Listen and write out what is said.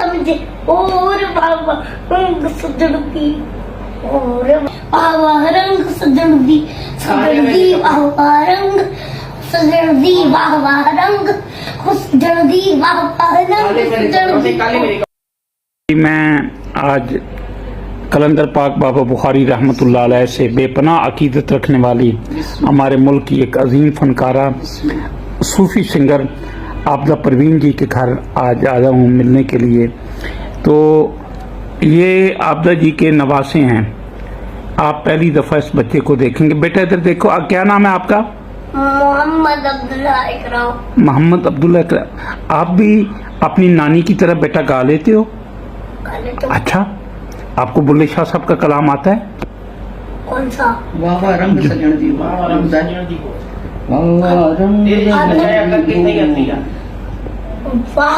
समझे और बाबा रंग सजड़ती और बाबा रंग सजड़ती बाबा रंग सजड़ती बाबा रंग सजड़ती बाबा रंग सजड़ती। मैं आज कलंदर पाक बाबा बुखारी रहमतुल्लाह अलैह से बेपनाह अकीदत रखने वाली हमारे मुल्क की एक अजीम फनकारा सूफी सिंगर आबदा परवीन जी के घर आज आया हूँ मिलने के लिए। तो ये आबदा जी के नवासे हैं। आप पहली दफ़ा इस बच्चे को देखेंगे। बेटा इधर देखो, क्या नाम है आपका? मोहम्मद अब्दुल्ला इकराम। मोहम्मद अब्दुल्ला इकराम। आप भी अपनी नानी की तरह बेटा गा लेते हो? अच्छा, आपको बुल्ले शाह साहब का कलाम आता है? कौन सा? वाह रंग सजन दी, वाह रंग सजन दी, वाह रंग